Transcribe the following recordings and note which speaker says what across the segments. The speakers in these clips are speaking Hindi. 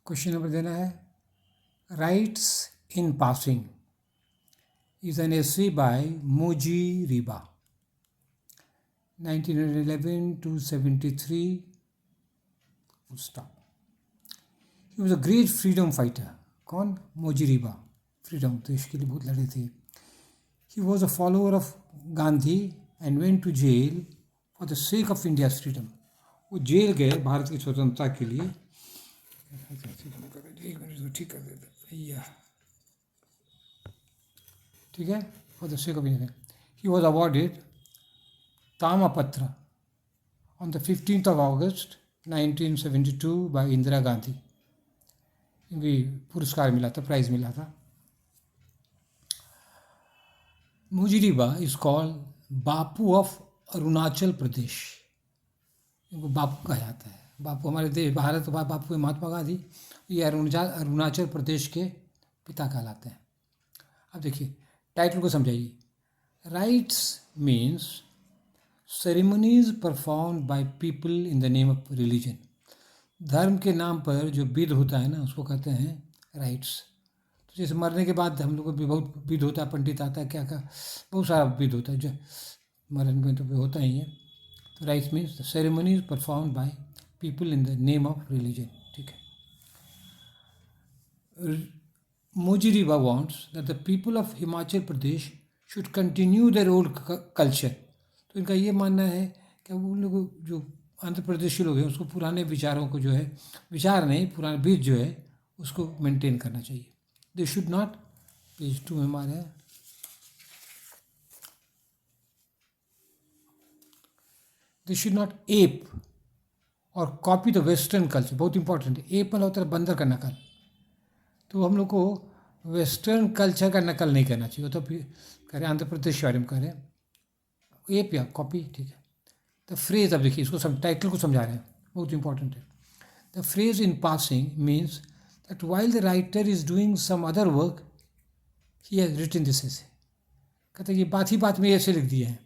Speaker 1: क्वेश्चन नंबर देना है। Rites in passing is an essay by Mojiriba 1911 to 73 stop. He was a great freedom fighter. कौन? मुजीरिबा, फ्रीडम देश के लिए बहुत लड़े थे। He was a follower of Gandhi and went to jail for the sake of India's freedom. वो जेल गए भारत की स्वतंत्रता के लिए। एक मिनट तो ठीक कर देते भैया, ठीक है। For the sake of India he was awarded Tamrapatra on the 15th of August 1972 by Indira Gandhi. इनकी पुरस्कार मिला था, प्राइज मिला था। Mojiriba is called Bapu of Arunachal Pradesh. इनको बापू कहा जाता है। बापू हमारे देश भारत बापू महात्मा गांधी, ये अरुणाचल प्रदेश के पिता कहलाते हैं। अब देखिए टाइटल को समझाइए। Rights means ceremonies performed by people in the name of religion. धर्म के नाम पर जो विध होता है ना, उसको कहते हैं राइट्स। तो जैसे मरने के बाद हम लोग को भी बहुत विध होता है, पंडित आता है, क्या क्या बहुत सारा विध होता है, जो मरण में तो होता ही है। तो rights means the ceremonies performed by people in the name of religion, ठीक है। मुजीरिबा wants that the people of Himachal Pradesh should continue their old culture। तो इनका ये मानना है कि उन लोग जो आंध्र प्रदेश के लोग हैं उसको पुराने विचारों को जो है, विचार नहीं पुराने बीज जो है उसको मेंटेन करना चाहिए। दे शुड नॉट, पेज 2 में हमारे हैं, दे शुड नॉट एप और कॉपी द वेस्टर्न कल्चर। बहुत इंपॉर्टेंट है। एप मतलब होता है बंदर का नकल। तो हम लोग को वेस्टर्न कल्चर का नकल नहीं करना चाहिए। तो फिर करें आंध्र प्रदेश के बारे में करें एप या कॉपी, ठीक है। द फ्रेज, अब देखिए इसको टाइटल को समझा रहे हैं, बहुत इंपॉर्टेंट है। The phrase in passing means that while the writer is doing some other work he has written this essay. कहते हैं ये बात ही बात में ऐसे लिख दिए हैं।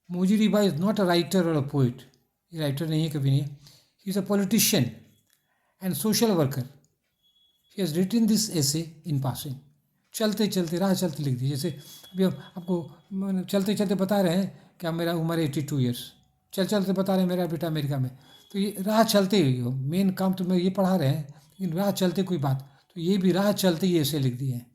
Speaker 1: मुजीरिबा इज नॉट अ राइटर और अ पोइट। ये राइटर नहीं है, कभी नहीं है। He is a politician and social worker. He has written this essay in passing. चलते चलते राह चलते लिख दिए। जैसे अभी हम आपको चलते चलते बता रहे हैं कि मेरा उम्र 82 ईयर्स, चल चलते बता रहे हैं मेरा बेटा अमेरिका में। तो ये राह चलते ही मेन काम तो मैं ये पढ़ा रहे हैं, लेकिन राह चलते कोई बात, तो ये भी राह चलते ही ऐसे लिख दिए हैं।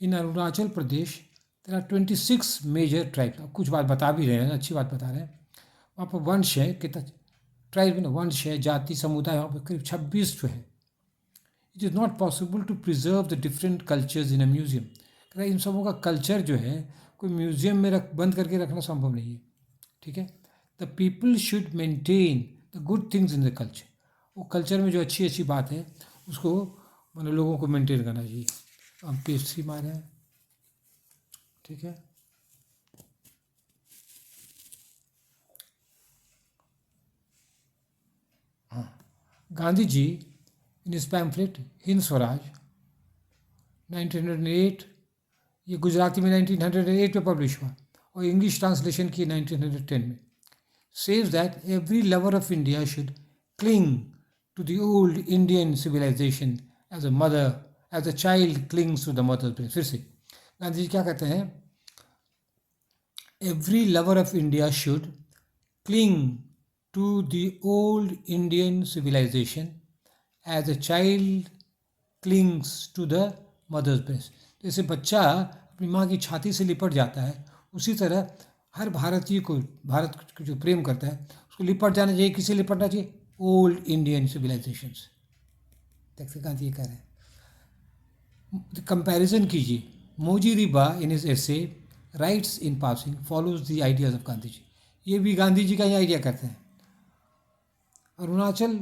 Speaker 1: इन अरुणाचल प्रदेश देयर आर 26 मेजर ट्राइब्स। कुछ बात बता भी रहे हैं, अच्छी बात बता रहे हैं। वहाँ पर वंश है, कितना ट्राइब में वंश है, जाति समुदाय वहाँ पर करीब 26 जो है। It is not possible to preserve the different cultures in a museum. इन सबों का कल्चर जो है कोई म्यूजियम में बंद करके रखना संभव नहीं है, ठीक है। The people should maintain the good things in the culture. वो कल्चर में जो अच्छी अच्छी बात है उसको मतलब लोगों को मेंटेन करना चाहिए। हम पेज 3 मारे हैं, ठीक है। हाँ, गांधी जी इन इस पैम्फलेट हिंद स्वराज 1908, ये गुजराती में 1908 में पब्लिश हुआ और इंग्लिश ट्रांसलेशन की 1910 में। Says that every lover of India should cling to the old Indian civilization as a mother, as a child clings to the mother breast. फिर से गांधी जी क्या कहते हैं? Every lover of India should cling to the old Indian civilization as a child clings to the mothers breast. जैसे बच्चा अपनी माँ की छाती से लिपट जाता है, उसी तरह हर भारतीय को, भारत को जो प्रेम करता है उसको लिपट जाना चाहिए। किसे लिपटना चाहिए? Old Indian civilisations. देखते गांधी ये कह रहे हैं। कंपैरिजन कीजिए। Mojiriba in his essay rites in passing follows the ideas of Gandhi ji. ये भी गांधी जी का ही आइडिया करते हैं। अरुणाचल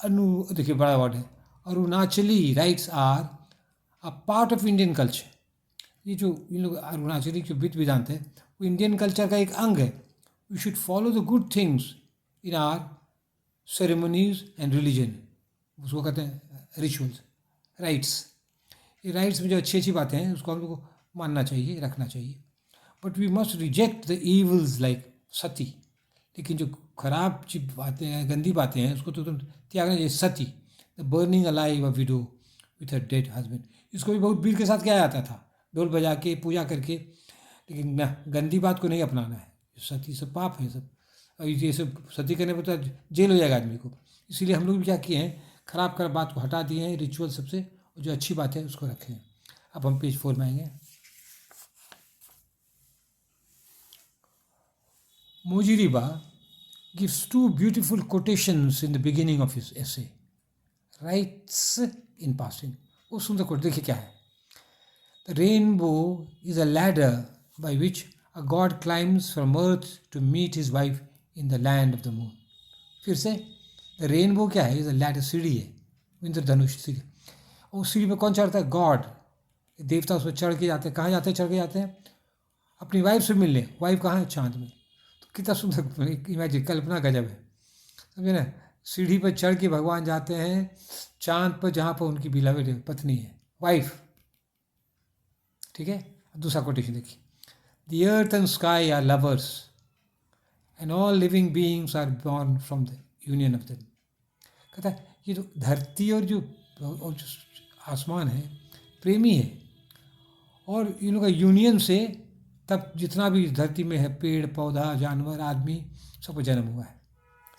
Speaker 1: देखिए बड़ा वर्ड है, Arunachali rites are a part of Indian culture. ये जो इन लोग अरुणाचली जो विध विधांत है वो इंडियन कल्चर का एक अंग है। We should follow the good things in our ceremonies and religion. उसको कहते हैं रिचुअल्स, राइट्स। ये राइट्स में जो अच्छी अच्छी बातें हैं उसको हम लोग को मानना चाहिए, रखना चाहिए। But we must reject the evils like sati. लेकिन जो खराब चीज बातें हैं, गंदी बातें हैं, उसको तो तुम त्यागना चाहिए। Sati, the burning alive a widow with a dead husband, इसको भी बहुत वीर के साथ किया जाता था, ढोल बजा के पूजा करके। लेकिन ना, गंदी बात को नहीं अपनाना है। सती सब पाप है सब, और ये सब सती करने पर तो जेल हो जाएगा आदमी को। इसीलिए हम लोग भी क्या किए हैं, खराब खराब बात को हटा दिए हैं रिचुअल सबसे, और जो अच्छी बात है उसको रखे हैं। अब हम पेज 4 में आएंगे। Mujiriba gives two beautiful quotations in the beginning of his essay. Writes in passing. वो सुंदर कोट देखिए क्या है। The rainbow is a ladder by which a god climbs from earth to meet his wife in the land of the moon. फिर से, the rainbow क्या है? is a ladder, सीढ़ी है, इंद्रधनुष सीढ़ी। और उस सीढ़ी पे कौन चढ़ता है? गॉड, देवता उस पर चढ़ के जाते हैं। कहाँ जाते हैं? चढ़ के जाते हैं अपनी वाइफ से मिलने। वाइफ कहाँ है? चांद में। तो कितना सुंदर इमेजिन, कल्पना गजब है, समझे ना। सीढ़ी पर चढ़ के भगवान जाते हैं चांद पर, जहाँ पर उनकी बिलवेड पत्नी है, वाइफ। ठीक है। दूसरा कोटेशन देखिए, the earth and sky are lovers and all living beings are born from the union of them. कहता है ये जो धरती और जो आसमान है प्रेमी है, और इन लोगों का यूनियन से तब जितना भी धरती में है, पेड़ पौधा जानवर आदमी, सबको जन्म हुआ है।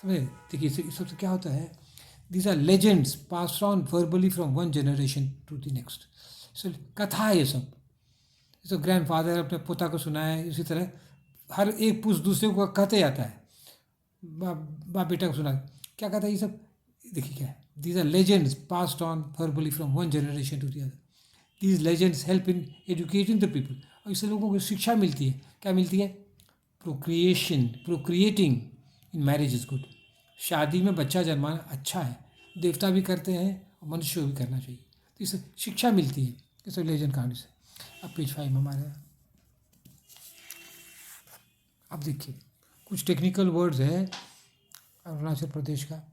Speaker 1: समझे। देखिए इस सबसे क्या होता है, these are legends pass on verbally from one generation to the next. So कथा है ये सब, तो ग्रैंडफादर अपने पोता को सुनाए, इसी तरह हर एक पुरुष दूसरे को कहते जाता है, बाप बेटा को सुना। क्या कहता है ये सब? देखिए क्या है, these are legends passed on verbally from one generation to the other. These legends help in educating the people, और इससे लोगों को शिक्षा मिलती है। क्या मिलती है? प्रोक्रिएटिंग इन मैरिज इज़ गुड। शादी में बच्चा जन्माना अच्छा है, देवता भी करते हैं और मनुष्य को भी करना चाहिए, तो इससे शिक्षा मिलती है इस लेजेंड कहानी से। अब पेज 5 हमारे, अब देखिए कुछ टेक्निकल वर्ड्स हैं अरुणाचल प्रदेश का।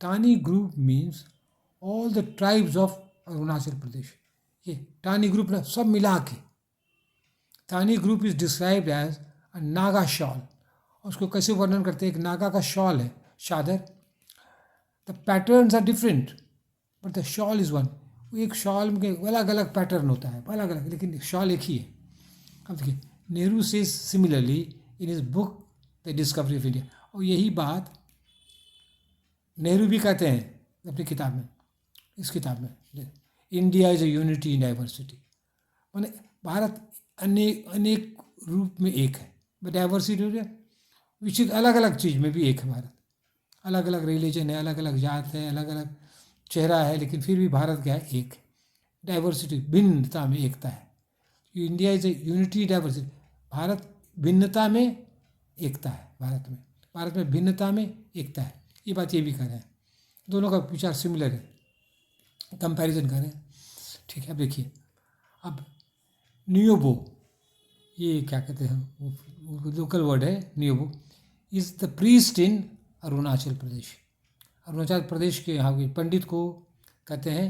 Speaker 1: Tani group means all the tribes of Arunachal Pradesh. ये टानी ग्रुप ना सब मिला के, Tani group is described as a Naga shawl. उसको कैसे वर्णन करते हैं? एक नागा का शॉल है, चादर। The patterns are different but the shawl is one. एक शॉल में अलग अलग पैटर्न होता है, अलग अलग, लेकिन शॉल एक ही है। अब देखिए, नेहरू से similarly in his book the discovery of India, और यही बात नेहरू भी कहते हैं अपनी किताब में, इस किताब में, India is a unity in diversity. माने भारत अनेक रूप में एक है, बट डाइवर्सिटी विचित अलग अलग चीज़ में भी एक है भारत। अलग अलग रिलीजन है, अलग अलग जात है, अलग अलग चेहरा है, लेकिन फिर भी भारत क्या है? एक है। डाइवर्सिटी, भिन्नता में एकता है। India is a unity diversity, Bharat भिन्नता में एकता है। भारत में भिन्नता में एकता है, ये बात ये भी कर रहे हैं। दोनों का विचार सिमिलर है, कंपैरिजन कर रहे हैं। ठीक है। अब देखिए, अब नियोबो, ये क्या कहते हैं, लोकल वर्ड है नियोबो, is the priest in Arunachal Pradesh. Arunachal Pradesh के यहाँ के पंडित को कहते हैं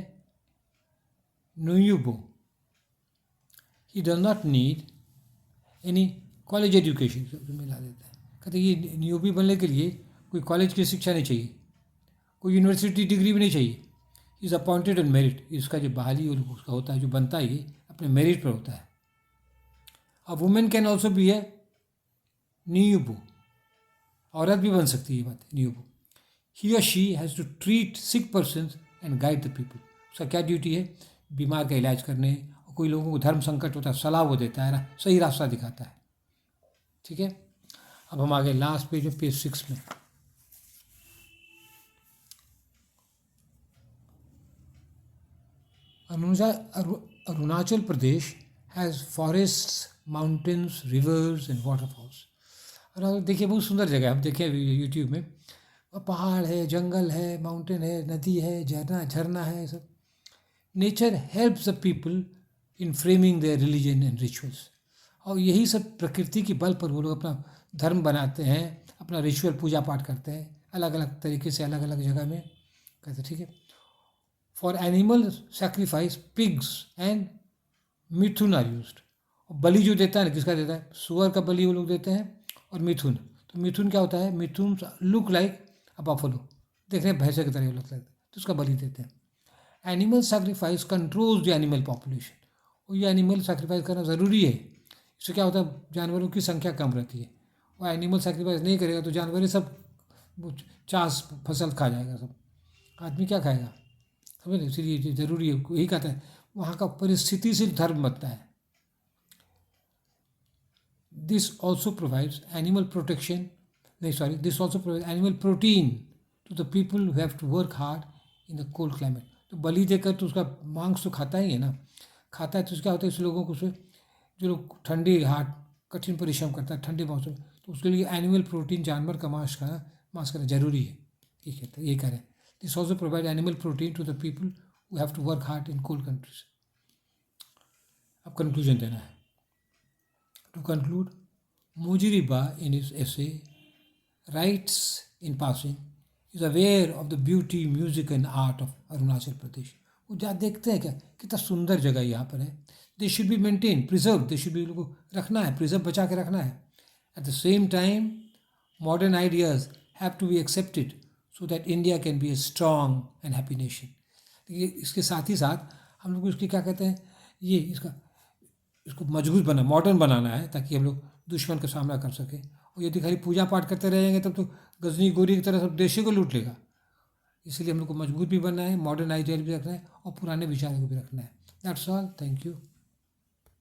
Speaker 1: नुयुबो। He does not need any college education, मिला देता है। कहते हैं ये न्यूबी बनने के लिए कोई कॉलेज की शिक्षा नहीं चाहिए, कोई यूनिवर्सिटी डिग्री भी नहीं चाहिए। इज़ अपॉइंटेड ऑन मेरिट, इसका जो बहाली उसका होता है, जो बनता है ये अपने मेरिट पर होता है। A women can also be ए नियुबो, औरत भी बन सकती है ये बात, नियुबो। He or she has to treat sick person and guide the people. उसका क्या ड्यूटी है? बीमार का इलाज करने, और कोई लोगों को धर्म संकट होता है, सलाह वो देता है, सही रास्ता दिखाता है। ठीक है। अब हम आगे लास्ट पेज में, पेज 6 में, Arunachal Pradesh has forests, mountains, rivers and waterfalls. और देखिए बहुत सुंदर जगह है, आप देखिए यूट्यूब में, पहाड़ है, जंगल है, माउंटेन है, नदी है, झरना है, सब। Nature helps the people in framing their religion and rituals. और यही सब प्रकृति के बल पर वो लोग अपना धर्म बनाते हैं, अपना रिचुअल पूजा पाठ करते हैं, अलग अलग तरीके से, अलग अलग जगह में करते हैं। ठीक है। For animal sacrifice pigs and mithun are used. और बलि जो देता है ना, किसका देता है? सुअर का बलि वो लोग देते हैं, और मिथुन। तो मिथुन क्या होता है, मिथुन लुक लाइक अ बफलो, देखने में भैंसे की तरह लगता है, तो उसका बलि देते हैं। Animal sacrifice controls the animal population, और ये एनिमल सैक्रिफाइस करना ज़रूरी है। इससे क्या होता है, जानवरों की संख्या कम रहती है। और एनिमल सैक्रिफाइस नहीं करेगा तो जानवर सब चास फसल खा जाएगा सब, आदमी क्या खाएगा, समझ रहे, इसलिए ये ज़रूरी है, यही कहता है। वहाँ का परिस्थिति से धर्म बनता है। This also provides animal protection, नहीं sorry, this also provide animal protein to the people who have to work hard in the cold climate. तो बलि देकर तो उसका मांस तो खाता ही है ना, खाता है तो क्या होता है, इस लोगों को जो लोग ठंडी हार्ड कठिन परिश्रम करता है ठंडे मौसम, तो उसके लिए एनिमल प्रोटीन, जानवर का मांस खाना जरूरी है। ठीक है, तो ये कह रहे हैं, this also provide animal protein to the people who have to work hard in cold countries. अब कंक्लूजन देना है। To conclude, Mujiriba in his essay writes in passing is aware of the beauty, music and art of Arunachal Pradesh. वो जा देखते हैं क्या, कितना सुंदर जगह यहाँ पर है। They should be maintain, preserve, they should be, लोगों को रखना है, प्रिजर्व, बचा के रखना है। At the same time modern ideas have to be accepted so that India can be a strong and happy nation. ये इसके साथ ही साथ हम लोग इसकी क्या कहते हैं, ये इसको मजबूत बना, मॉडर्न बनाना है, ताकि हम लोग दुश्मन का सामना कर सके। और यदि खाली पूजा पाठ करते रहेंगे तब तो गजनी गोरी की तरह सब देश को लूट लेगा। इसलिए हम लोग को मजबूत भी बनना है, मॉडर्न आइडियल भी रखना है और पुराने विचारों को भी रखना है। That's all, thank you.